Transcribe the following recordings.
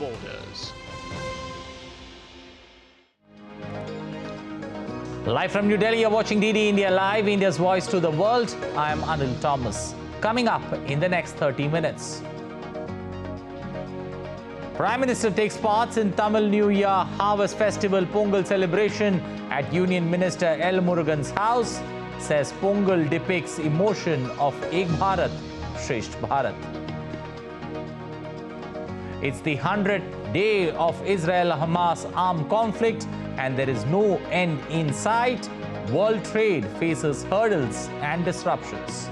borders. Live from New Delhi, you're watching DD India Live, India's voice to the world. I am Anil Thomas. Coming up in the next 30 minutes. Prime Minister takes part in Tamil New Year Harvest Festival Pongal celebration at Union Minister L. Murugan's house. Says Pongal depicts emotion of Ek Bharat, Shresth Bharat. It's the 100th day of Israel-Hamas armed conflict and there is no end in sight. World trade faces hurdles and disruptions.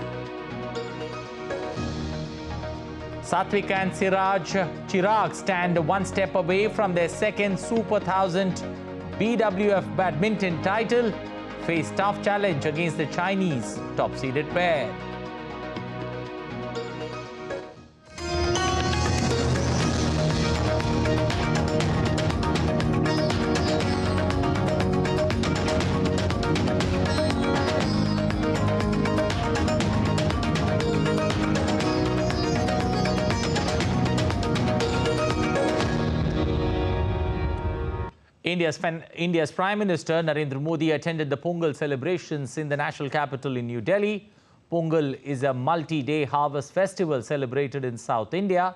Satwik and Chirag stand one step away from their second Super 1000 BWF badminton title, face tough challenge against the Chinese top-seeded pair. India's Prime Minister Narendra Modi attended the Pongal celebrations in the national capital in New Delhi. Pongal is a multi-day harvest festival celebrated in South India.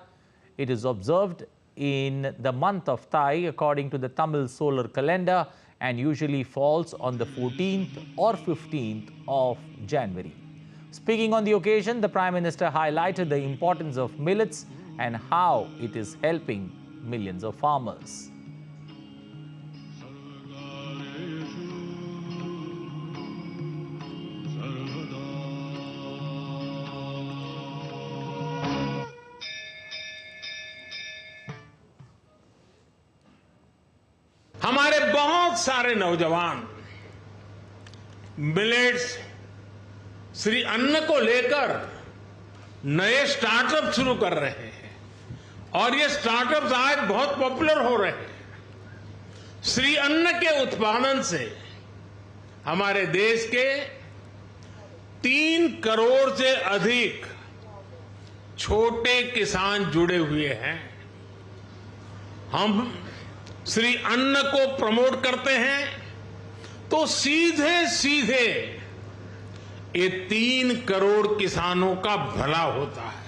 It is observed in the month of Thai according to the Tamil solar calendar and usually falls on the 14th or 15th of January. Speaking on the occasion, the Prime Minister highlighted the importance of millets and how it is helping millions of farmers. हमारे बहुत सारे नौजवान millets Shri अन्न को लेकर नए startup शुरू कर रहे हैं और ये स्टार्टअप्स आज बहुत पॉपुलर हो रहे हैं। श्री अन्न के उत्पादन से हमारे देश के 3 करोड़ से अधिक छोटे किसान जुड़े हुए हैं। हम श्री अन्न को प्रमोट करते हैं तो सीधे सीधे ये 3 करोड़ किसानों का भला होता है।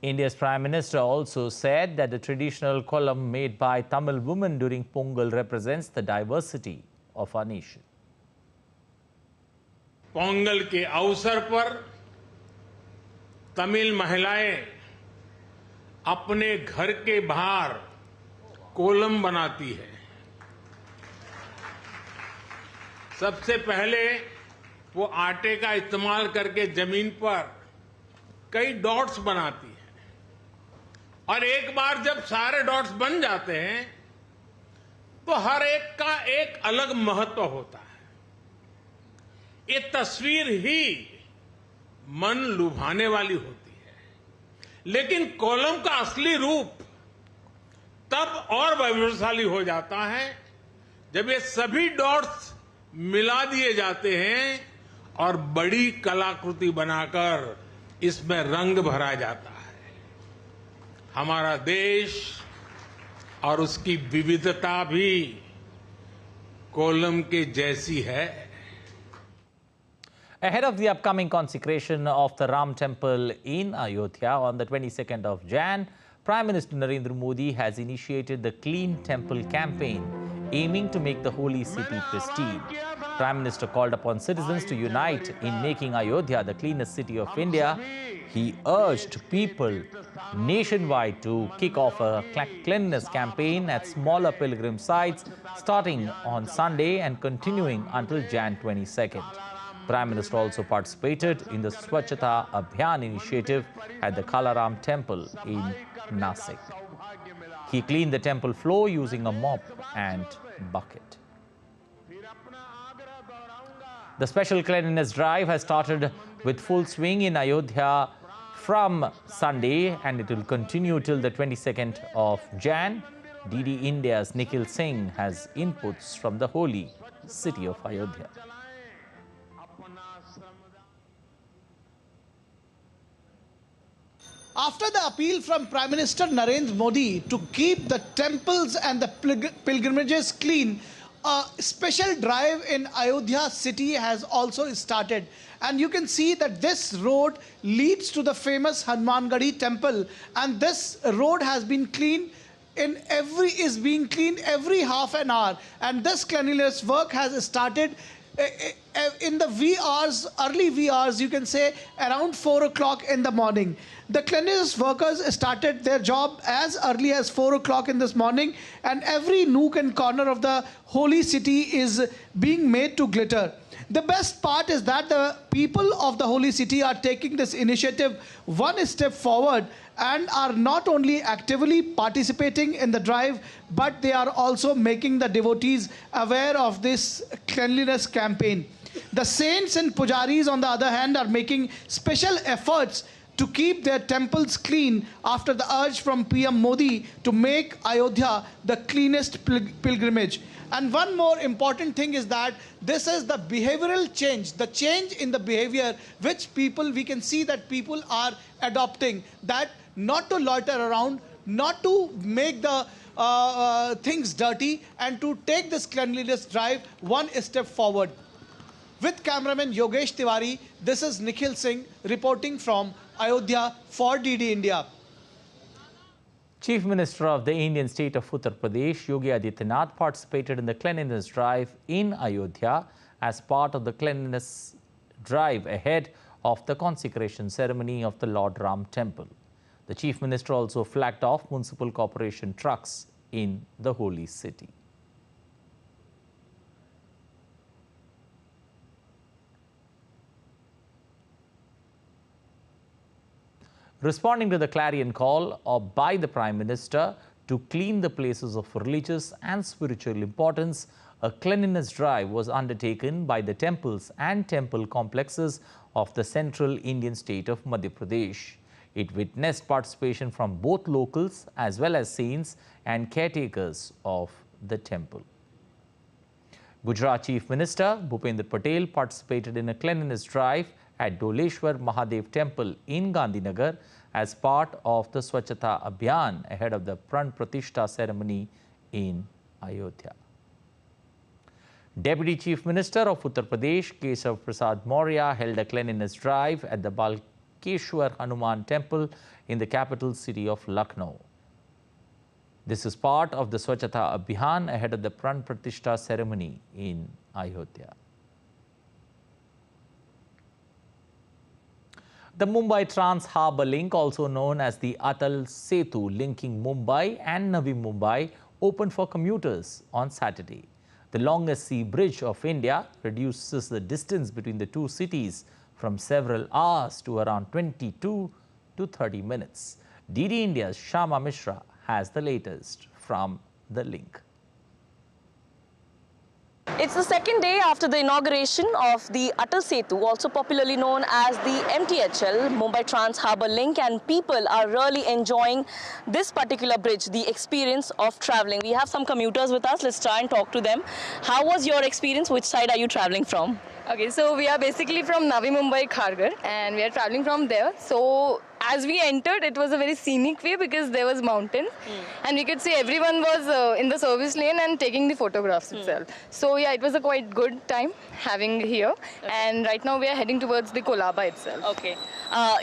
India's Prime Minister also said that the traditional kolam made by Tamil women during Pongal represents the diversity of our nation. Pongal के अवसर पर तमिल महिलाएं अपने घर के बाहर कोलम बनाती है। सबसे पहले वो आटे का इस्तेमाल करके जमीन पर कई डॉट्स बनाती है और एक बार जब सारे डॉट्स बन जाते हैं तो हर एक का एक अलग महत्व होता है। ये तस्वीर ही मन लुभाने वाली होती है। लेकिन कोलम का असली रूप तब और वैभवशाली हो जाता है जब ये सभी डॉट्स मिला दिए जाते हैं और बड़ी कलाकृति बनाकर इसमें रंग भरा जाता है। हमारा देश और उसकी विविधता भी कोलम के जैसी है। Ahead of the upcoming consecration of the Ram Temple in Ayodhya on the 22nd of Jan, Prime Minister Narendra Modi has initiated the Clean Temple campaign, aiming to make the holy city pristine. Prime Minister called upon citizens to unite in making Ayodhya the cleanest city of India. He urged people nationwide to kick off a cleanliness campaign at smaller pilgrim sites starting on Sunday and continuing until Jan 22nd. Prime Minister also participated in the Swachhata Abhiyan initiative at the Kalaram Temple in Nasik. He cleaned the temple floor using a mop and bucket. The special cleanliness drive has started with full swing in Ayodhya from Sunday and it will continue till the 22nd of Jan. DD India's Nikhil Singh has inputs from the holy city of Ayodhya. After the appeal from Prime Minister Narendra Modi to keep the temples and the pilgrimages clean, a special drive in Ayodhya city has also started. And you can see that this road leads to the famous Hanumangadi temple, and this road has been cleaned is being cleaned every half an hour, and this cleanliness work has started in the early wee hours, you can say around 4 o'clock in the morning. The cleanliness workers started their job as early as 4 o'clock in this morning, and every nook and corner of the holy city is being made to glitter. The best part is that the people of the holy city are taking this initiative one step forward and are not only actively participating in the drive, but they are also making the devotees aware of this cleanliness campaign. The saints and pujaris, on the other hand, are making special efforts to keep their temples clean after the urge from PM Modi to make Ayodhya the cleanest pilgrimage. And one more important thing is that this is the behavioral change, the change in the behavior which we can see that people are adopting, that not to loiter around, not to make the things dirty, and to take this cleanliness drive one step forward. With cameraman Yogesh Tiwari, this is Nikhil Singh reporting from Ayodhya for DD India. Chief Minister of the Indian state of Uttar Pradesh, Yogi Adityanath, participated in the cleanliness drive in Ayodhya as part of the cleanliness drive ahead of the consecration ceremony of the Lord Ram temple. The Chief Minister also flagged off municipal corporation trucks in the holy city. Responding to the clarion call by the Prime Minister to clean the places of religious and spiritual importance, a cleanliness drive was undertaken by the temples and temple complexes of the central Indian state of Madhya Pradesh. It witnessed participation from both locals as well as saints and caretakers of the temple. Gujarat Chief Minister Bhupendra Patel participated in a cleanliness drive at Doleshwar Mahadev Temple in Gandhinagar as part of the Swachhata Abhiyan ahead of the Pran Pratishtha ceremony in Ayodhya. Deputy Chief Minister of Uttar Pradesh Kesav Prasad Maurya held a cleanliness drive at the Balkeshwar Hanuman Temple in the capital city of Lucknow. This is part of the Swachhata Abhiyan ahead of the Pran Pratishtha ceremony in Ayodhya. The Mumbai Trans-Harbour Link, also known as the Atal Setu linking Mumbai and Navi Mumbai, opened for commuters on Saturday. The longest sea bridge of India reduces the distance between the two cities from several hours to around 22 to 30 minutes. DD India's Shama Mishra has the latest from the link. It's the second day after the inauguration of the Atal Setu, also popularly known as the MTHL, Mumbai Trans-Harbour Link, and people are really enjoying this particular bridge, the experience of traveling. We have some commuters with us. Let's try and talk to them. How was your experience? Which side are you traveling from? Okay, so we are basically from Navi Mumbai, Kharghar, and we are traveling from there. So as we entered, it was a very scenic way because there was mountains, and we could see everyone was in the service lane and taking the photographs itself. So yeah, it was a quite good time having here, and right now we are heading towards the Kolaba itself. Okay,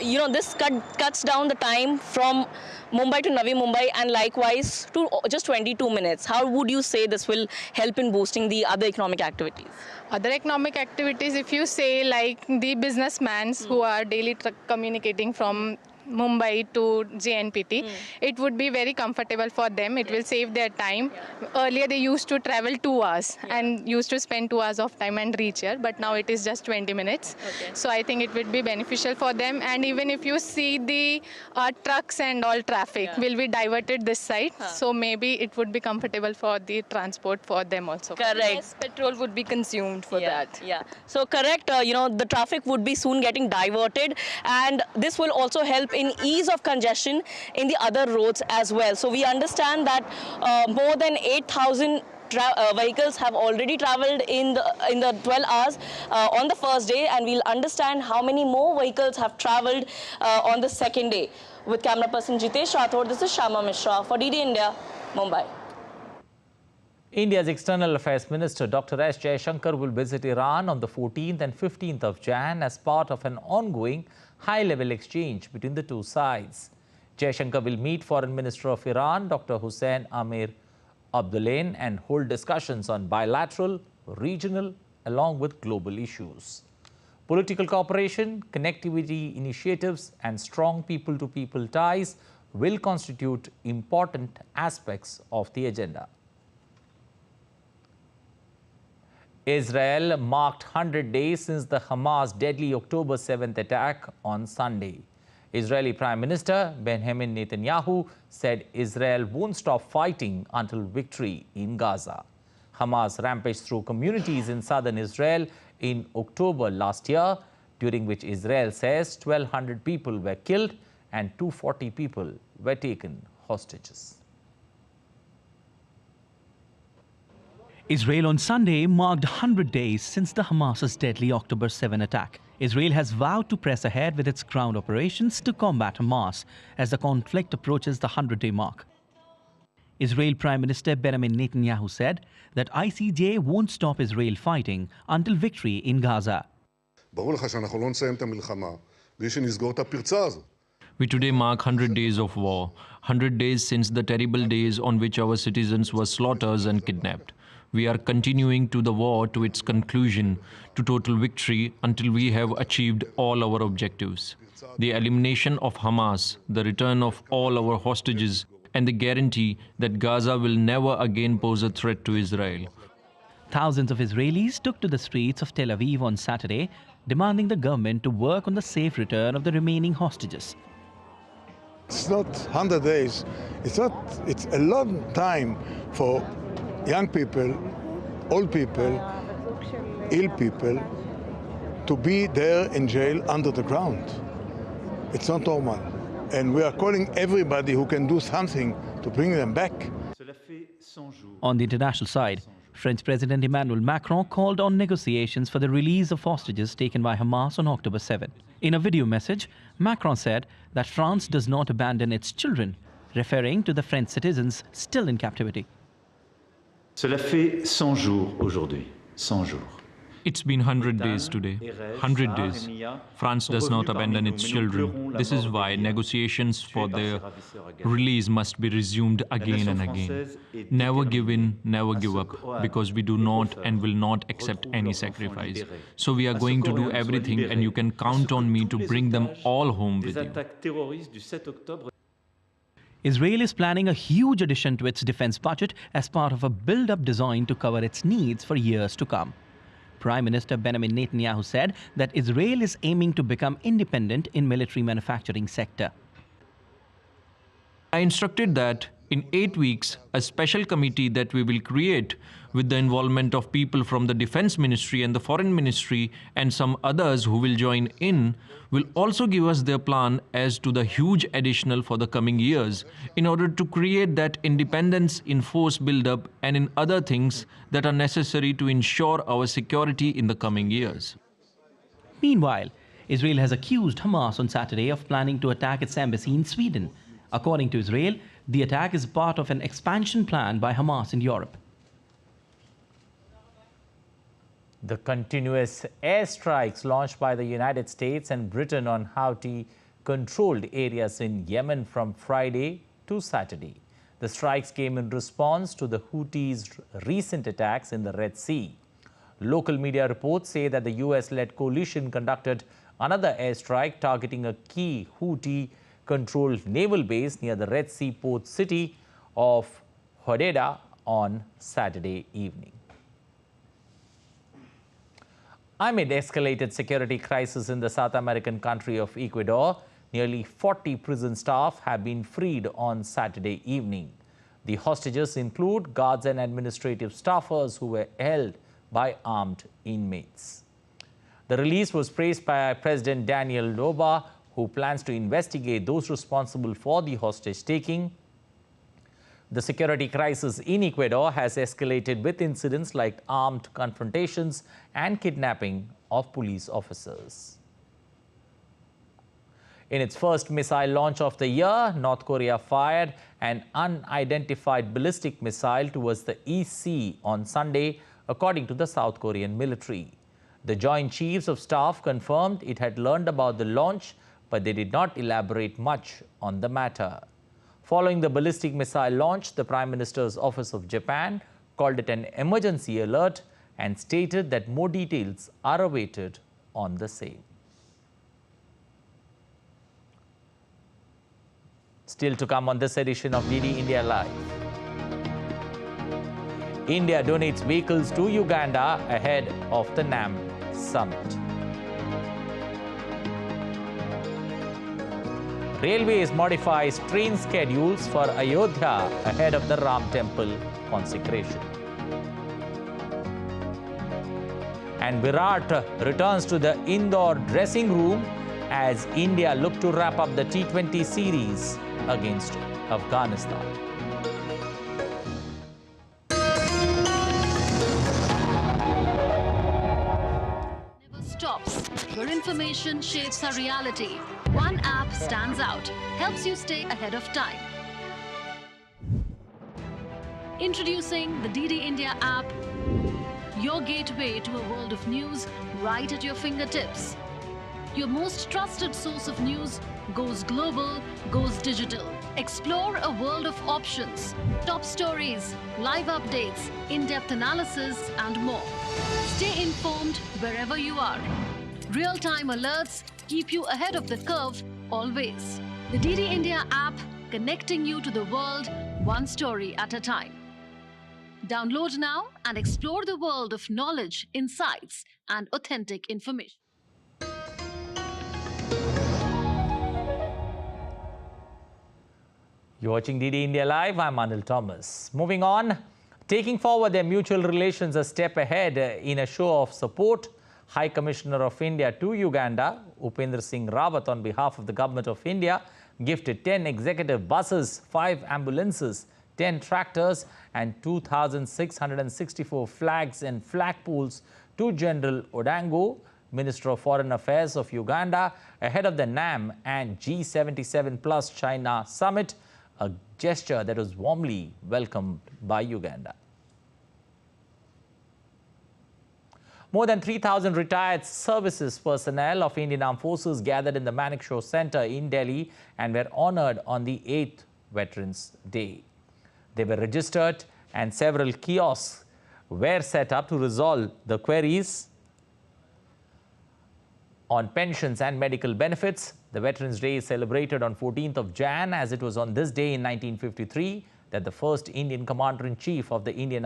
you know, this cuts down the time from Mumbai to Navi Mumbai and likewise to just 22 minutes. How would you say this will help in boosting the other economic activities? Other economic activities, if you say like the businessmen who are daily communicating from Mumbai to JNPT, it would be very comfortable for them. It will save their time. Earlier they used to travel 2 hours and used to spend 2 hours of time and reach here, but now it is just 20 minutes. So I think it would be beneficial for them. And even if you see the trucks and all traffic will be diverted this side, so maybe it would be comfortable for the transport for them also. Correct. Less petrol would be consumed for that. Yeah. So correct, you know, the traffic would be soon getting diverted, and this will also help in ease of congestion in the other roads as well. So we understand that more than 8,000 vehicles have already traveled in the 12 hours on the first day, and we'll understand how many more vehicles have traveled on the second day. With camera person Jitesh Rathod, this is Shama Mishra for DD India, Mumbai. India's External Affairs Minister Dr. S. Jaishankar will visit Iran on the 14th and 15th of Jan as part of an ongoing high-level exchange between the two sides. Jaishankar will meet Foreign Minister of Iran, Dr. Hussein Amir Abdullahian, and hold discussions on bilateral, regional, along with global issues. Political cooperation, connectivity initiatives, and strong people-to-people ties will constitute important aspects of the agenda. Israel marked 100 days since the Hamas deadly October 7th attack on Sunday. Israeli Prime Minister Benjamin Netanyahu said Israel won't stop fighting until victory in Gaza. Hamas rampaged through communities in southern Israel in October last year, during which Israel says 1,200 people were killed and 240 people were taken hostages. Israel on Sunday marked 100 days since the Hamas's deadly October 7 attack. Israel has vowed to press ahead with its ground operations to combat Hamas as the conflict approaches the 100-day mark. Israel Prime Minister Benjamin Netanyahu said that ICJ won't stop Israel fighting until victory in Gaza. We today mark 100 days of war, 100 days since the terrible days on which our citizens were slaughtered and kidnapped. We are continuing to the war to its conclusion, to total victory, until we have achieved all our objectives. The elimination of Hamas, the return of all our hostages, and the guarantee that Gaza will never again pose a threat to Israel. Thousands of Israelis took to the streets of Tel Aviv on Saturday, demanding the government to work on the safe return of the remaining hostages. It's not 100 days. It's a long time for young people, old people, ill people to be there in jail under the ground. It's not normal. And we are calling everybody who can do something to bring them back. On the international side, French President Emmanuel Macron called on negotiations for the release of hostages taken by Hamas on October 7. In a video message, Macron said that France does not abandon its children, referring to the French citizens still in captivity. Cela fait 100 jours aujourd'hui, 100 jours. It's been 100 days today, 100 days. France does not abandon its children. This is why negotiations for their release must be resumed again and again. Never give in, never give up, because we do not and will not accept any sacrifice. So we are going to do everything, and you can count on me to bring them all home with you. Israel is planning a huge addition to its defense budget as part of a build-up designed to cover its needs for years to come. Prime Minister Benjamin Netanyahu said that Israel is aiming to become independent in military manufacturing sector. I instructed that in 8 weeks, a special committee that we will create with the involvement of people from the Defense Ministry and the Foreign Ministry and some others who will join in, will also give us their plan as to the huge additional for the coming years in order to create that independence in force build-up and in other things that are necessary to ensure our security in the coming years. Meanwhile, Israel has accused Hamas on Saturday of planning to attack its embassy in Sweden. According to Israel, the attack is part of an expansion plan by Hamas in Europe. The continuous airstrikes launched by the United States and Britain on Houthi-controlled areas in Yemen from Friday to Saturday. The strikes came in response to the Houthis' recent attacks in the Red Sea. Local media reports say that the US-led coalition conducted another airstrike targeting a key Houthi-controlled naval base near the Red Sea port city of Aoda on Saturday evening. Amid escalated security crisis in the South American country of Ecuador, nearly 40 prison staff have been freed on Saturday evening. The hostages include guards and administrative staffers who were held by armed inmates. The release was praised by President Daniel Noboa, who plans to investigate those responsible for the hostage-taking. The security crisis in Ecuador has escalated with incidents like armed confrontations and kidnapping of police officers. In its first missile launch of the year, North Korea fired an unidentified ballistic missile towards the East Sea on Sunday, according to the South Korean military. The Joint Chiefs of Staff confirmed it had learned about the launch, but they did not elaborate much on the matter. Following the ballistic missile launch, the Prime Minister's Office of Japan called it an emergency alert and stated that more details are awaited on the same. Still to come on this edition of DD India Live. India donates vehicles to Uganda ahead of the NAM summit. Railways modifies train schedules for Ayodhya ahead of the Ram Temple consecration. And Virat returns to the indoor dressing room as India look to wrap up the T20 series against Afghanistan. Never stops, where information shapes our reality. One app stands out, helps you stay ahead of time. Introducing the DD India app, your gateway to a world of news right at your fingertips. Your most trusted source of news goes global, goes digital. Explore a world of options, top stories, live updates, in-depth analysis, and more. Stay informed wherever you are. Real-time alerts keep you ahead of the curve always. The DD India app, connecting you to the world one story at a time. Download now and explore the world of knowledge, insights, and authentic information. You're watching DD India Live. I'm Anil Thomas. Moving on, taking forward their mutual relations a step ahead in a show of support, High Commissioner of India to Uganda, Upendra Singh Rawat, on behalf of the Government of India, gifted 10 executive buses, 5 ambulances, 10 tractors and 2,664 flags and flagpoles to General Odango, Minister of Foreign Affairs of Uganda, ahead of the NAM and G77 plus China summit, a gesture that was warmly welcomed by Uganda. More than 3,000 retired services personnel of Indian Armed Forces gathered in the Manekshaw Center in Delhi and were honoured on the 8th Veterans Day. They were registered and several kiosks were set up to resolve the queries on pensions and medical benefits. The Veterans Day is celebrated on 14th of Jan, as it was on this day in 1953 that the first Indian Commander-in-Chief of the Indian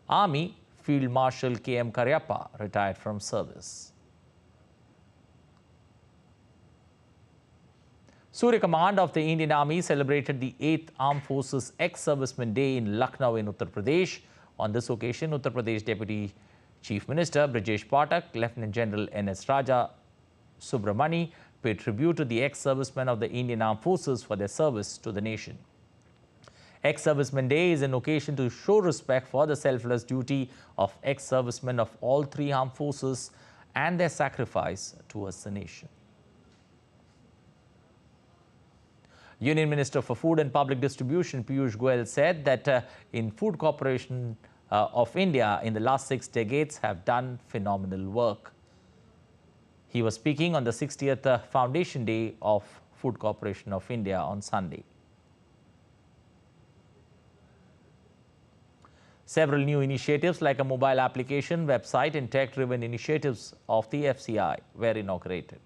Army, Field Marshal K.M. Cariappa, retired from service. Surya Command of the Indian Army celebrated the 8th Armed Forces Ex-Servicemen Day in Lucknow in Uttar Pradesh. On this occasion, Uttar Pradesh Deputy Chief Minister Brijesh Pathak, Lieutenant General N.S. Raja Subramani paid tribute to the ex-servicemen of the Indian Armed Forces for their service to the nation. Ex-Servicemen Day is an occasion to show respect for the selfless duty of ex-servicemen of all 3 armed forces and their sacrifice towards the nation. Union Minister for Food and Public Distribution Piyush Goyal said that in Food Corporation of India in the last 6 decades have done phenomenal work. He was speaking on the 60th Foundation Day of Food Corporation of India on Sunday. Several new initiatives like a mobile application, website and tech-driven initiatives of the FCI were inaugurated.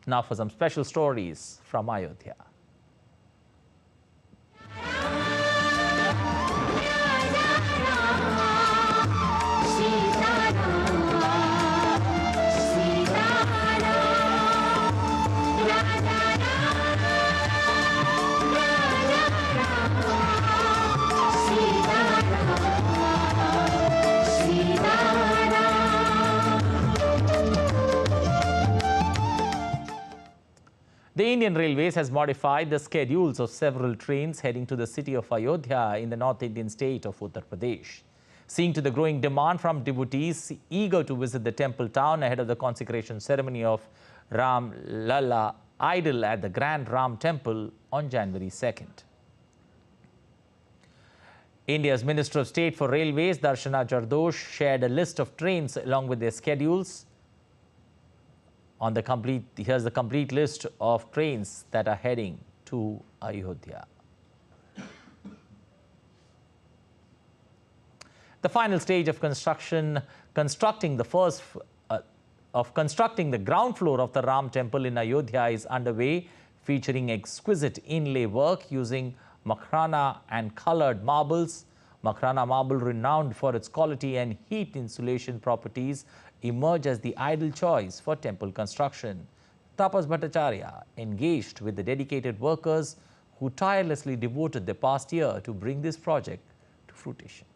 Now for some special stories from Ayodhya. The Indian Railways has modified the schedules of several trains heading to the city of Ayodhya in the North Indian state of Uttar Pradesh. Seeing to the growing demand from devotees eager to visit the temple town ahead of the consecration ceremony of Ram Lalla idol at the Grand Ram Temple on January 2nd. India's Minister of State for Railways, Darshana Jardosh, shared a list of trains along with their schedules. Here's the complete list of trains that are heading to Ayodhya. The final stage of constructing the ground floor of the Ram Temple in Ayodhya is underway, featuring exquisite inlay work using Makrana and colored marbles. Makrana marble, renowned for its quality and heat insulation properties, emerge as the ideal choice for temple construction. Tapas Bhattacharya engaged with the dedicated workers who tirelessly devoted the past year to bring this project to fruition.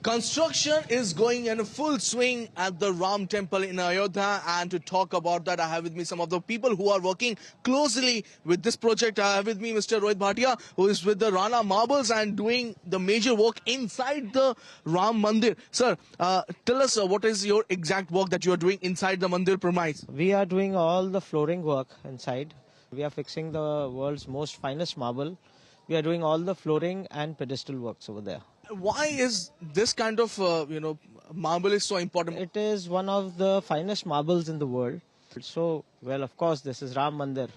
Construction is going in full swing at the Ram Temple in Ayodhya, and to talk about that, I have with me some of the people who are working closely with this project. I have with me Mr. Rohit Bhatia, who is with the Rana Marbles and doing the major work inside the Ram Mandir. Sir, tell us what is your exact work that you are doing inside the Mandir premise? We are doing all the flooring work inside. We are fixing the world's most finest marble. We are doing all the flooring and pedestal works over there. Why is this kind of, marble is so important? It is one of the finest marbles in the world. So, well, of course, this is Ram Mandir,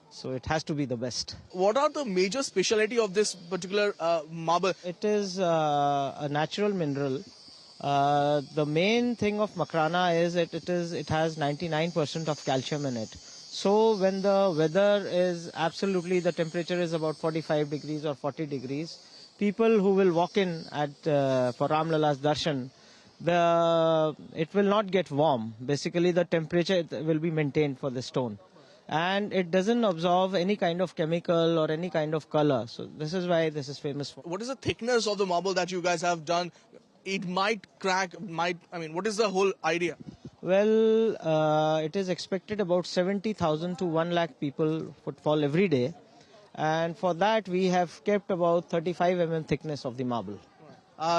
so it has to be the best. What are the major speciality of this particular marble? It is a natural mineral. The main thing of Makrana is it has 99% of calcium in it. So when the weather is absolutely, the temperature is about 45 degrees or 40 degrees, people who will walk in for Ram Lala's darshan, it will not get warm. Basically, the temperature will be maintained for the stone. And it doesn't absorb any kind of chemical or any kind of color. So this is why this is famous for. What is the thickness of the marble that you guys have done? It might crack, what is the whole idea? Well, it is expected about 70,000 to 1 lakh people footfall every day. And for that, we have kept about 35 mm thickness of the marble.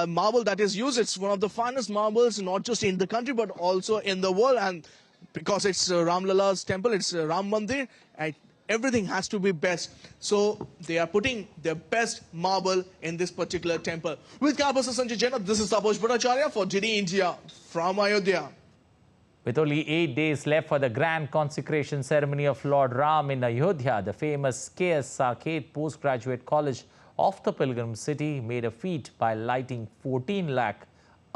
Marble that is used, it's one of the finest marbles, not just in the country, but also in the world. And because it's Ram Lala's temple, it's Ram Mandir, and everything has to be best. So they are putting their best marble in this particular temple. With Campus Sanjay Jaina, this is Tapas Bhattacharya for DD India from Ayodhya. With only 8 days left for the grand consecration ceremony of Lord Ram in Ayodhya, the famous K.S. Saket Postgraduate College of the Pilgrim City made a feat by lighting 14 lakh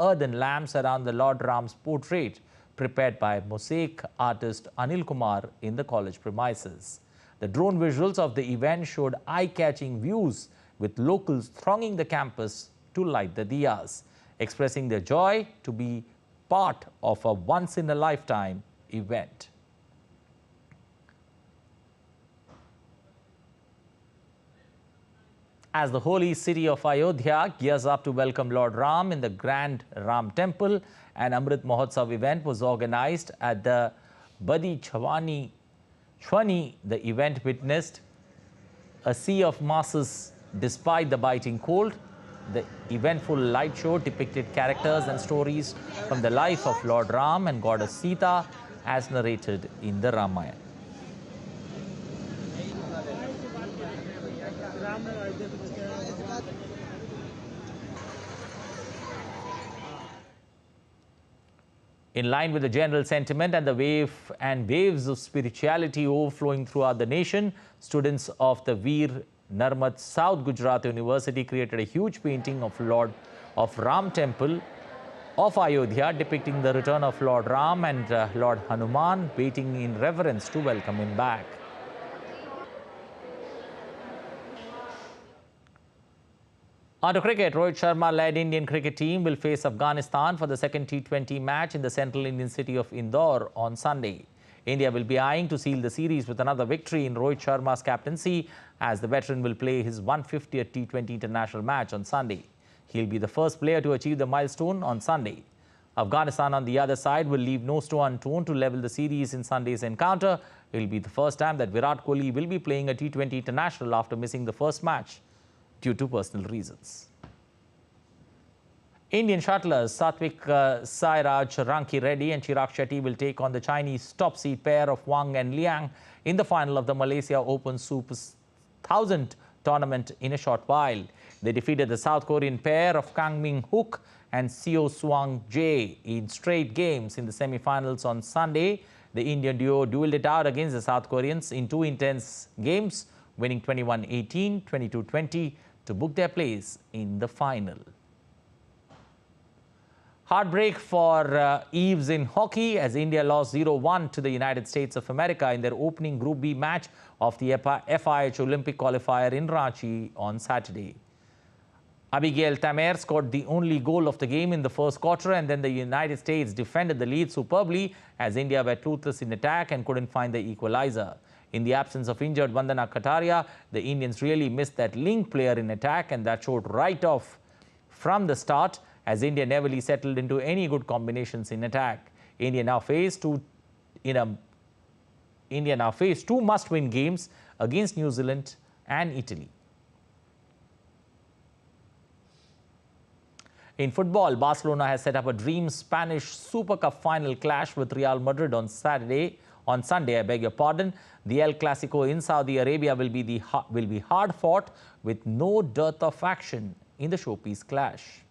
earthen lamps around the Lord Ram's portrait prepared by mosaic artist Anil Kumar in the college premises. The drone visuals of the event showed eye-catching views with locals thronging the campus to light the diyas, expressing their joy to be part of a once-in-a-lifetime event. As the holy city of Ayodhya gears up to welcome Lord Ram in the Grand Ram Temple, an Amrit Mahotsav event was organized at the Badi Chhwani. The event witnessed a sea of masses despite the biting cold. The eventful light show depicted characters and stories from the life of Lord Ram and Goddess Sita as narrated in the Ramayana. In line with the general sentiment and the waves of spirituality overflowing throughout the nation, students of the Veer Narmad South Gujarat University created a huge painting of Ram Temple of Ayodhya depicting the return of Lord Ram and Lord Hanuman waiting in reverence to welcome him back. On to cricket, Rohit Sharma-led Indian cricket team will face Afghanistan for the second T20 match in the central Indian city of Indore on Sunday. India will be eyeing to seal the series with another victory in Rohit Sharma's captaincy, as the veteran will play his 150th T20 international match on Sunday. He'll be the first player to achieve the milestone on Sunday. Afghanistan, on the other side, will leave no stone unturned to level the series in Sunday's encounter, It will be the first time that Virat Kohli will be playing a T20 international after missing the first match due to personal reasons. Indian shuttlers Satwik-Chirag, Ranki Reddy and Chirag Shetty will take on the Chinese top-seed pair of Wang and Liang in the final of the Malaysia Open Super 1000 tournament in a short while. They defeated the South Korean pair of Kang Min Hook and Seo Swang Jae in straight games in the semi-finals on Sunday. The Indian duo duelled it out against the South Koreans in two intense games, winning 21-18, 22-20 to book their place in the final. Heartbreak for Eves in hockey as India lost 0-1 to the United States of America in their opening Group B match of the FIH Olympic qualifier in Ranchi on Saturday. Abigail Tamer scored the only goal of the game in the first quarter, and then the United States defended the lead superbly as India were toothless in attack and couldn't find the equalizer. In the absence of injured Vandana Kataria, the Indians really missed that link player in attack, and that showed right off from the start as India never really settled into any good combinations in attack. India now face two must-win games against New Zealand and Italy. In football, Barcelona has set up a dream Spanish Super Cup final clash with Real Madrid on Sunday. The El Clasico in Saudi Arabia will be hard fought with no dearth of action in the showpiece clash.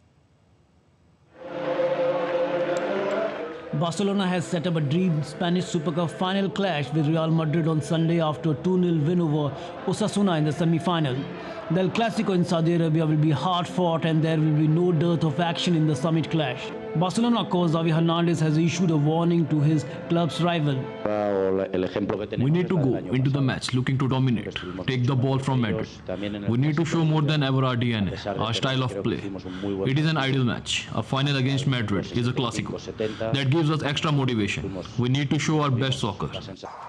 Barcelona has set up a dream Spanish Super Cup final clash with Real Madrid on Sunday after a 2-0 win over Osasuna in the semi-final. The El Clasico in Saudi Arabia will be hard fought and there will be no dearth of action in the summit clash. Barcelona coach Xavi Hernandez has issued a warning to his club's rival. We need to go into the match looking to dominate, take the ball from Madrid. We need to show more than ever our DNA, our style of play. It is an ideal match. A final against Madrid is a Clasico. That gives us extra motivation. We need to show our best soccer.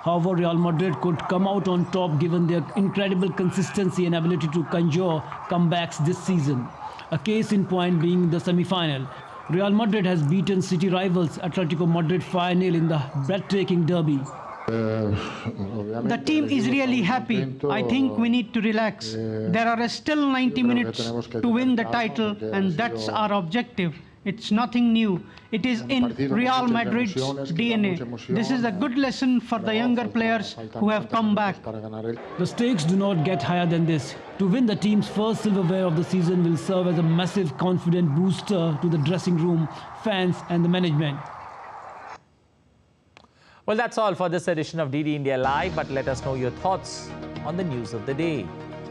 However, Real Madrid could come out on top given their incredible consistency and ability to conjure comebacks this season. A case in point being the semi-final. Real Madrid has beaten city rivals Atletico Madrid 5-0 in the breathtaking derby. The team is really happy. I think we need to relax. There are still 90 minutes to win the title, and that's our objective. It's nothing new. It is in Real Madrid's DNA. This is a good lesson for the younger players who have come back. The stakes do not get higher than this. To win the team's first silverware of the season will serve as a massive confident booster to the dressing room, fans and the management. Well, that's all for this edition of DD India Live, but let us know your thoughts on the news of the day.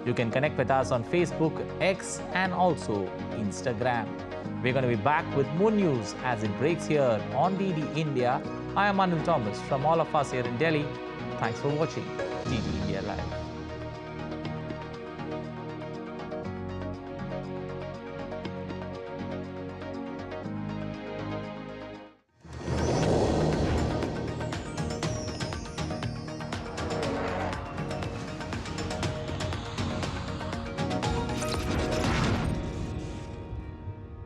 You can connect with us on Facebook, X and also Instagram. We're going to be back with more news as it breaks here on DD India. I am Anil Thomas from all of us here in Delhi. Thanks for watching DD India Live.